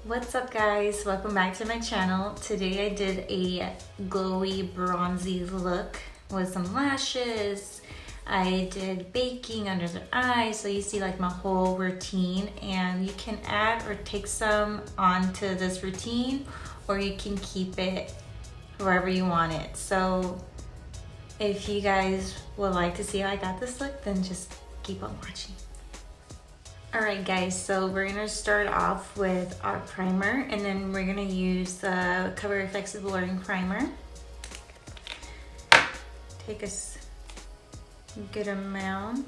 What's up guys, welcome back to my channel. Today I did a glowy bronzy look with some lashes. I did baking under the eyes, so you see like my whole routine, and you can add or take some onto this routine or you can keep it wherever you want it. So if you guys would like to see how I got this look, then just keep on watching. Alright guys, so we're going to start off with our primer, and then we're going to use the Cover FX Blurring Primer. Take a good amount.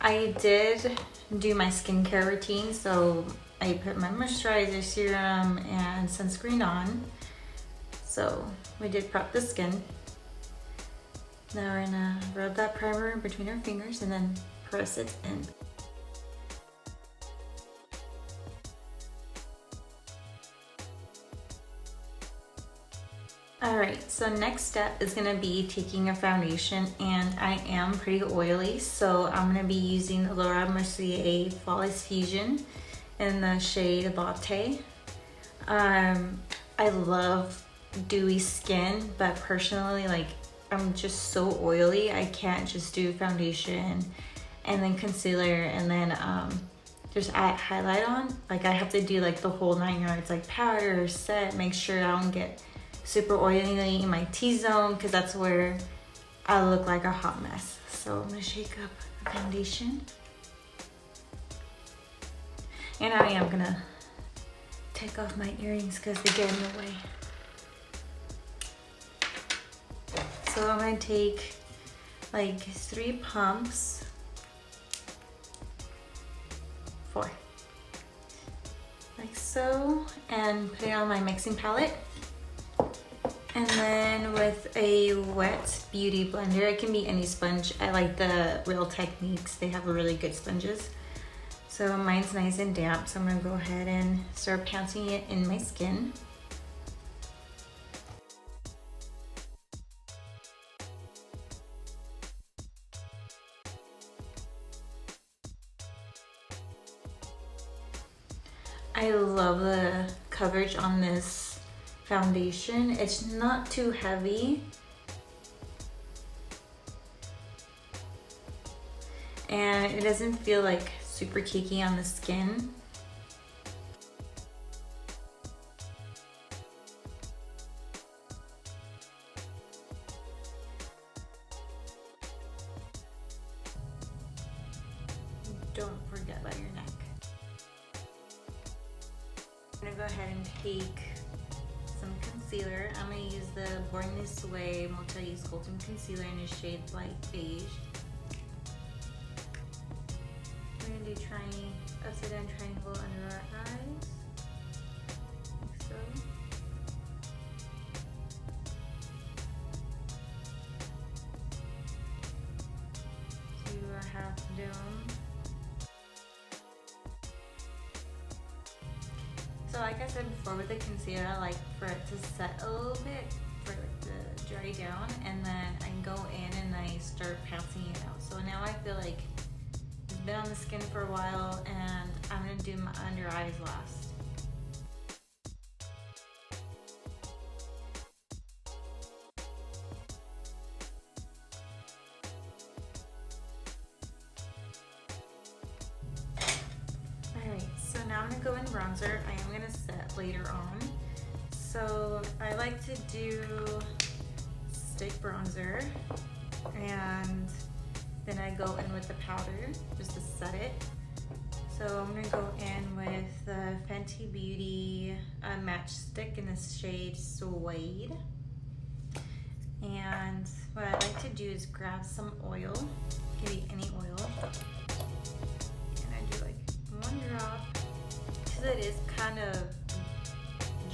I did do my skincare routine, so I put my moisturizer, serum, and sunscreen on. So we did prep the skin. Now we're going to rub that primer between our fingers and then press it in. Alright, so next step is going to be taking a foundation, and I am pretty oily, so I'm going to be using the Mercier Flawless Fusion in the shade Latte. I love dewy skin, but personally, like, I'm just so oily, I can't just do foundation and then concealer and then just add highlight on. Like, I have to do like the whole 9 yards, like powder, set, make sure I don't get super oily in my T-zone, because that's where I look like a hot mess. So I'm gonna shake up the foundation, and I am gonna take off my earrings because they get in the way. So I'm gonna take like 3 pumps, 4, like so, and put it on my mixing palette. And then with a wet beauty blender, it can be any sponge. I like the Real Techniques, they have really good sponges. So mine's nice and damp, so I'm gonna go ahead and start pouncing it in my skin. I love the coverage on this foundation. It's not too heavy, and it doesn't feel like super cakey on the skin. Don't forget about your neck. I'm gonna go ahead and take some concealer. I'm going to use the Suede multi-use sculpting concealer in the shade light beige. We're going to do upside down triangle under our eyes, like so. Do a half dome. So like I said before, with the concealer, I like for it to set a little bit, for it to dry down, and then I go in and I start pouncing it out. So now I feel like it's been on the skin for a while, and I'm going to do my under eyes last. Now I'm going to go in bronzer. I am going to set later on. So I like to do stick bronzer, and then I go in with the powder just to set it. So I'm going to go in with the Fenty Beauty matchstick in the shade Suede. And what I like to do is grab some oil, give me any oil, and I do like 1 drop. It is kind of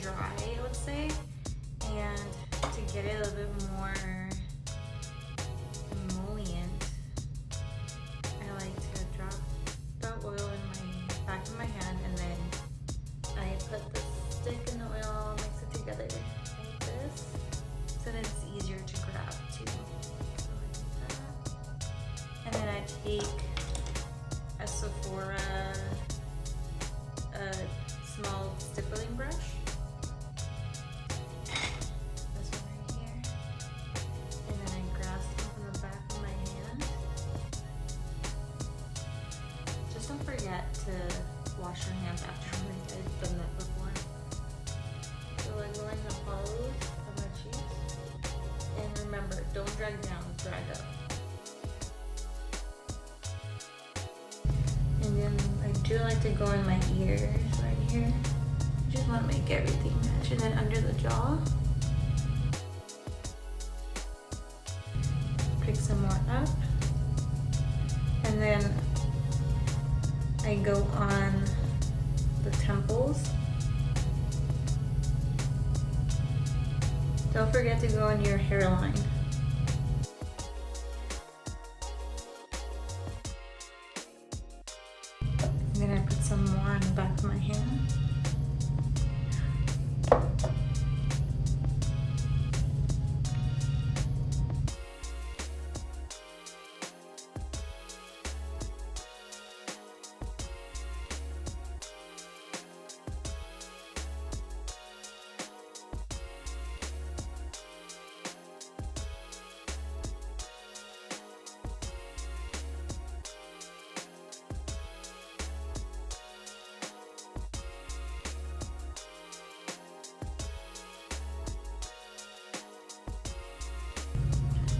dry, I would say, and to get it a little bit more emollient, I like to drop the oil in my back of my hand, and then I put the stick in the oil, mix it together like this, so that it's easier to grab too. So like that. And then I take a Sephora forget to wash your hands afterwards. I've done that before. So I'm going to hollows of my cheeks. And remember, don't drag down, drag up. And then I do like to go in my ears right here. I just want to make everything match. And then under the jaw, pick some more up. And then I go on the temples. Don't forget to go on your hairline. I'm gonna put some more on the back of my hand.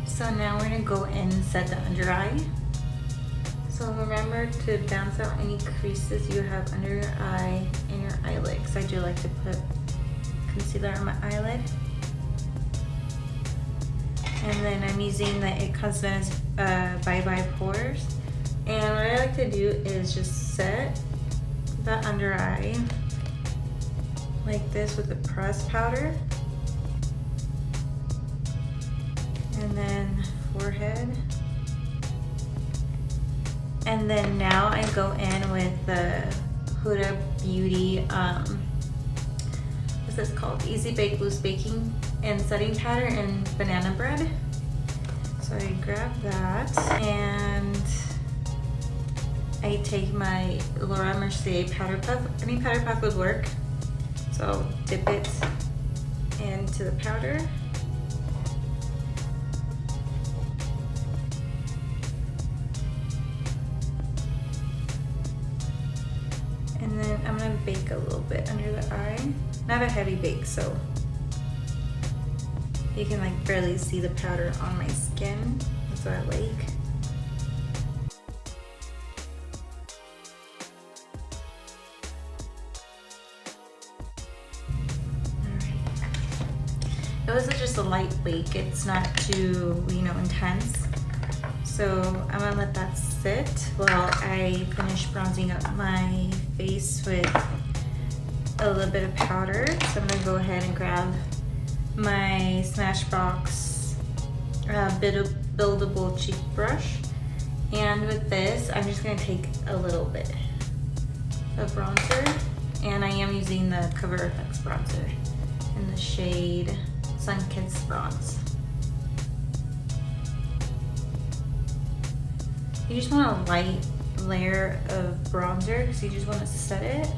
So now we're gonna go in and set the under eye. So remember to bounce out any creases you have under your eye and your eyelid, because I do like to put concealer on my eyelid. And then I'm using the It Cosmetics Bye Bye Pores. And what I like to do is just set the under eye like this with the pressed powder. And then forehead. And then now I go in with the Huda Beauty, what's this called? Easy Bake Loose Baking and Setting Powder and Banana Bread. So I grab that and I take my Laura Mercier powder puff. Any powder puff would work. So I'll dip it into the powder. And then I'm gonna bake a little bit under the eye. Not a heavy bake, so you can like barely see the powder on my skin. That's what I like. It was just a light bake. It's not too, intense. So I'm gonna let that sit while I finish bronzing up my face with a little bit of powder. So I'm gonna go ahead and grab my Smashbox buildable cheek brush. And with this, I'm just gonna take a little bit of bronzer. And I am using the Cover FX bronzer in the shade Sunkissed Bronze. You just want a light layer of bronzer because you just want to set it.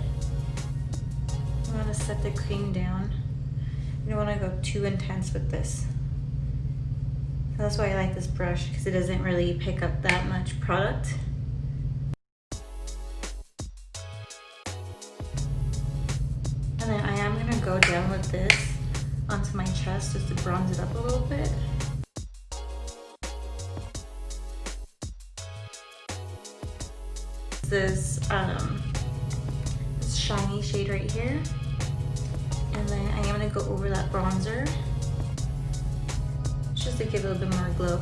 You want to set the cream down. You don't want to go too intense with this. So that's why I like this brush, because it doesn't really pick up that much product. And then I am going to go down with this onto my chest just to bronze it up a little bit. This shiny shade right here, and then I am going to go over that bronzer just to give it a little bit more glow.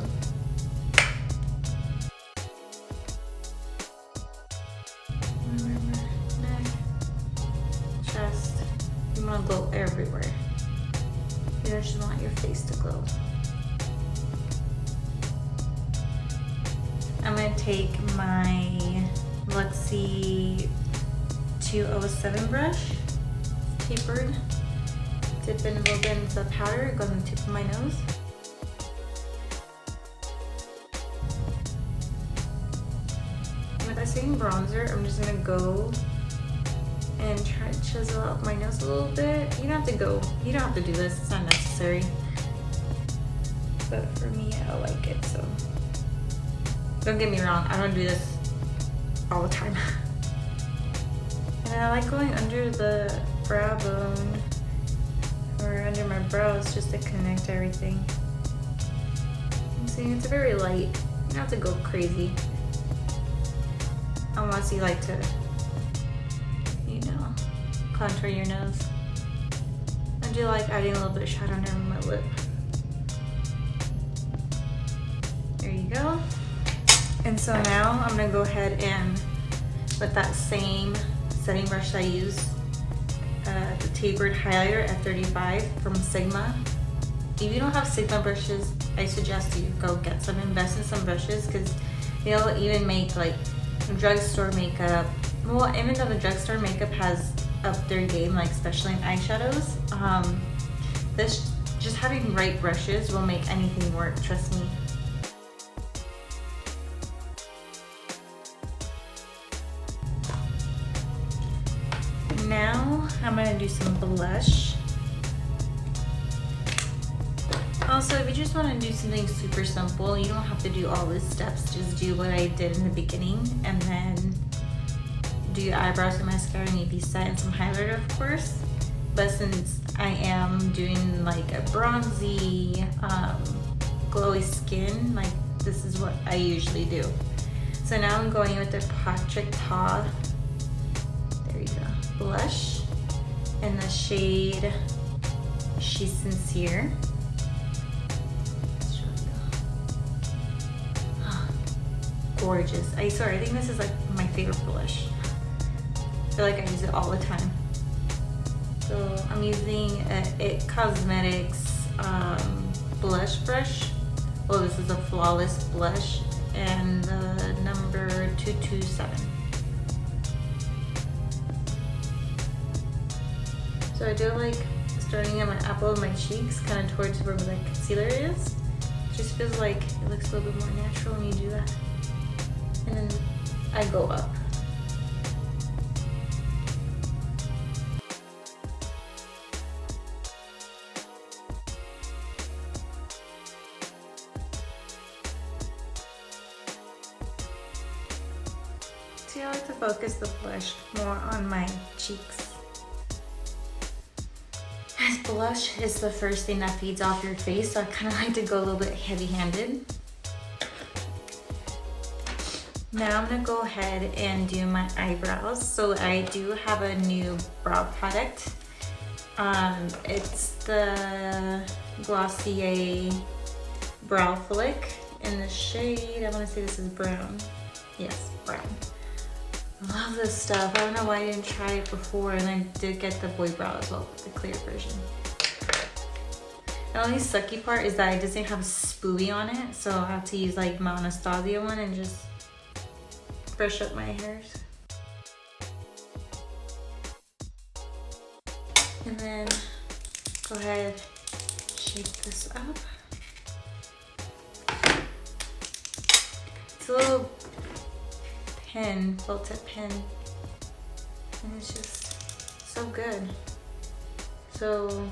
Neck, chest. You want to glow everywhere. You just want your face to glow. I'm going to take my Luxie 207 brush, tapered, dip in a little bit into the powder, go on the tip of my nose. And with that same bronzer, I'm just gonna go and try to chisel out my nose a little bit. You don't have to do this, it's not necessary. But for me, I like it, so. Don't get me wrong, I don't do this all the time. And I like going under the brow bone or under my brows just to connect everything. And see, it's very light. You don't have to go crazy unless you like to, you know, contour your nose. I do like adding a little bit of shadow under my lip. There you go. And so now I'm gonna go ahead and with that same setting brush I used, the tapered highlighter at 35 from Sigma. If you don't have Sigma brushes, I suggest you go get some, invest in some brushes, because they'll even make like drugstore makeup. Well, even though the drugstore makeup has up their game, like especially in eyeshadows, this just having right brushes will make anything work, trust me. Now I'm gonna do some blush. Also, if you just want to do something super simple, you don't have to do all these steps. Just do what I did in the beginning, and then do your eyebrows and mascara, maybe set and some highlighter, of course. But since I am doing like a bronzy, glowy skin, like this is what I usually do. So now I'm going with the Patrick Ta, there you go, blush in the shade She's Sincere. Gorgeous. I think this is like my favorite blush. I feel like I use it all the time. So I'm using It Cosmetics blush brush. Well, this is a Flawless blush and the number 227. So I do like starting at my apple of my cheeks, kind of towards where my concealer is. It just feels like it looks a little bit more natural when you do that. And then I go up. See, I like to focus the blush more on my cheeks. As blush is the first thing that feeds off your face, so I kind of like to go a little bit heavy-handed. Now I'm gonna go ahead and do my eyebrows. So I do have a new brow product. It's the Glossier Brow Flick in the shade, I wanna say this is brown. Yes, brown. I love this stuff. I don't know why I didn't try it before, and I did get the boy brow as well, the clear version. The only sucky part is that it doesn't have a spoolie on it, so I have to use like my Anastasia one and just brush up my hairs. And then go ahead, shake this up. It's a little pen, felt tip pen, and it's just so good. So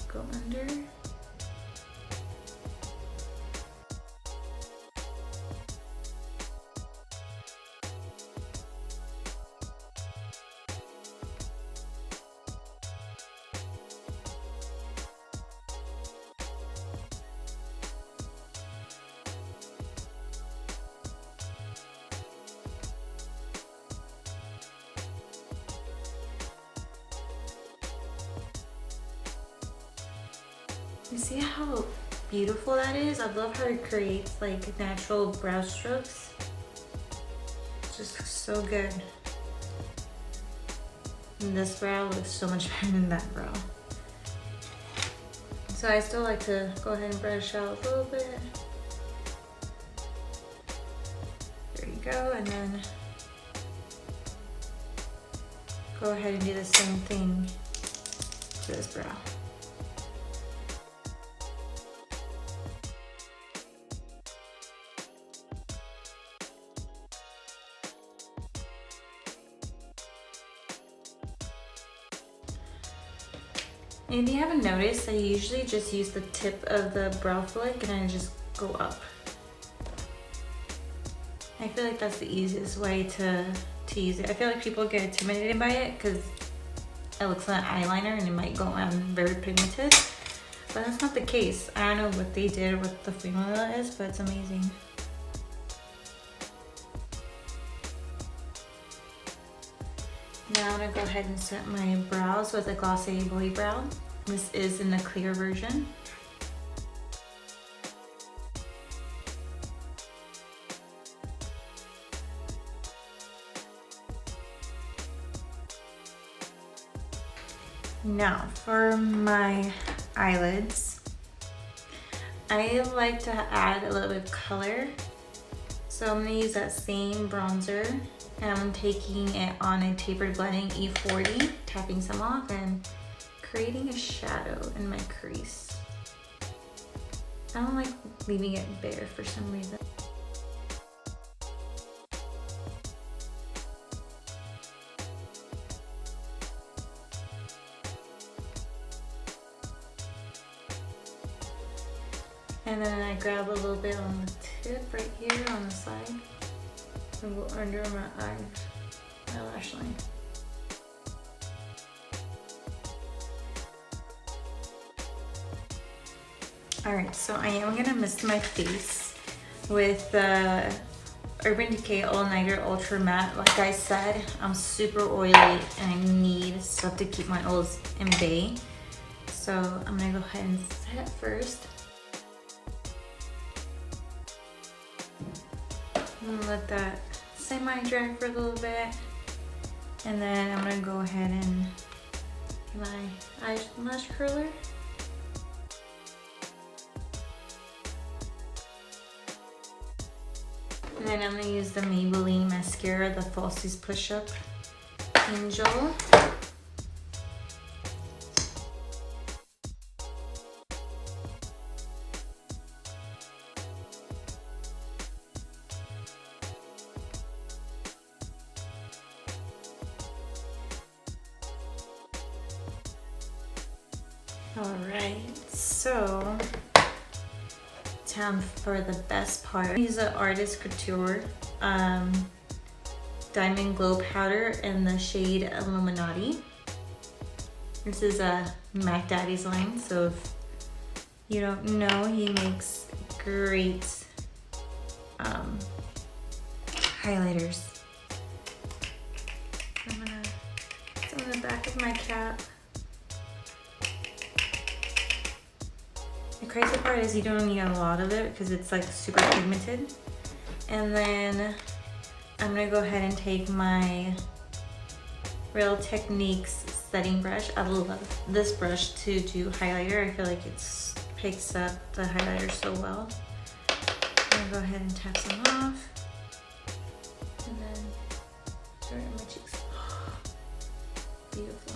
go under. You see how beautiful that is? I love how it creates like natural brow strokes. It's just so good. And this brow looks so much better than that brow. So I still like to go ahead and brush out a little bit. There you go, and then go ahead and do the same thing to this brow. And if you haven't noticed, I usually just use the tip of the brow flick and I just go up. I feel like that's the easiest way to to use it. I feel like people get intimidated by it because it looks like an eyeliner and it might go on very pigmented, but that's not the case. I don't know what they did, what the formula is, but it's amazing. Now I'm gonna go ahead and set my brows with a Glossy Boy Brow. This is in the clear version. Now for my eyelids, I like to add a little bit of color. So I'm gonna use that same bronzer and I'm taking it on a tapered blending E40, tapping some off and creating a shadow in my crease. I don't like leaving it bare for some reason. And then I grab a little bit on the tip right here on the side and go under my eyelash line. Alright, so I am gonna mist my face with the Urban Decay All Nighter Ultra Matte. Like I said, I'm super oily and I need stuff to keep my oils in bay. So I'm gonna go ahead and set it first. I'm gonna let that semi-dry for a little bit, and then I'm gonna go ahead and get my eyelash curler. And then I'm gonna use the Maybelline mascara, the Falsies Push Up Angel. Alright, so time for the best part. Use the Artist Couture Diamond Glow Powder in the shade Illuminati. This is a Mac Daddy's line, so if you don't know, he makes great highlighters. I'm gonna put some in the back of my cap. The crazy part is you don't need a lot of it because it's like super pigmented. And then I'm gonna go ahead and take my Real Techniques setting brush. I love this brush to do highlighter. I feel like it picks up the highlighter so well. I'm gonna go ahead and tap some off. And then start on my cheeks. Beautiful.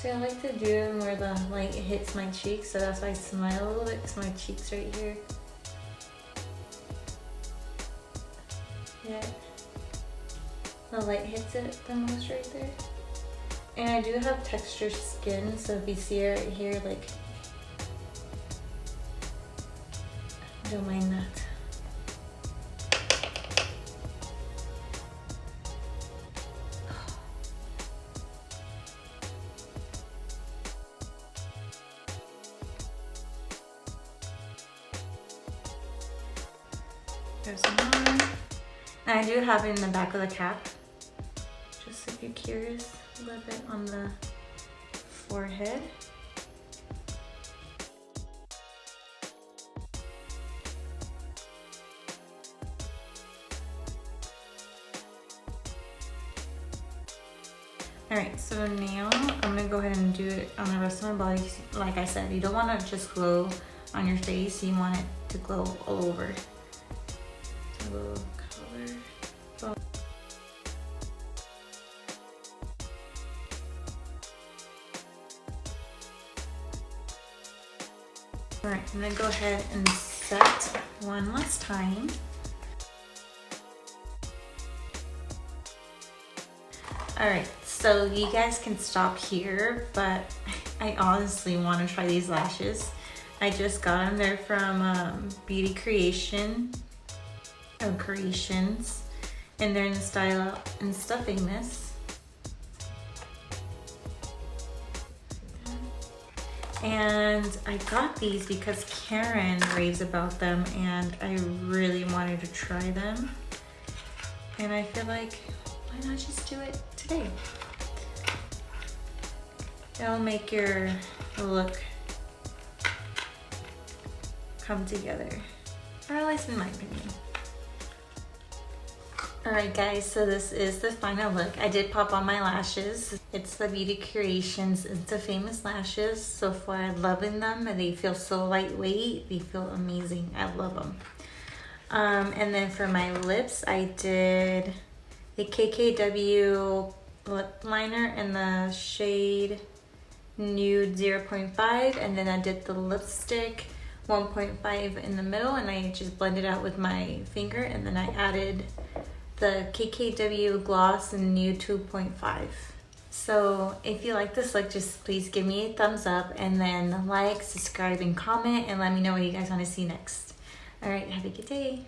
I like to do it where the light hits my cheeks, so that's why I smile a little bit, because my cheeks right here. Yeah, the light hits it the most right there. And I do have textured skin, so if you see it right here, like, don't mind that. There's some more. And I do have it in the back of the cap, just if you're curious, a little bit on the forehead. Alright, so now I'm gonna go ahead and do it on the rest of my body. Like I said, you don't want to just glow on your face, you want it to glow all over. A little color. Alright, I'm gonna go ahead and set one last time. Alright, so you guys can stop here, but I honestly want to try these lashes. I just got them. They're from Beauty Creations, and they're in the style and stuffing this. And I got these because Karen raves about them and I really wanted to try them. And I feel like, why not just do it today? It'll make your look come together, or at least in my opinion. Alright guys, so this is the final look. I did pop on my lashes. It's the Beauty Creations Insta Famous lashes. So far I'm loving them. They feel so lightweight. They feel amazing. I love them. And then for my lips, I did the KKW lip liner in the shade Nude 0.5, and then I did the lipstick 1.5 in the middle, and I just blended out with my finger, and then I added the KKW gloss in Nude 2.5. So if you like this look, just please give me a thumbs up, and then like, subscribe, and comment, and let me know what you guys want to see next. All right, have a good day.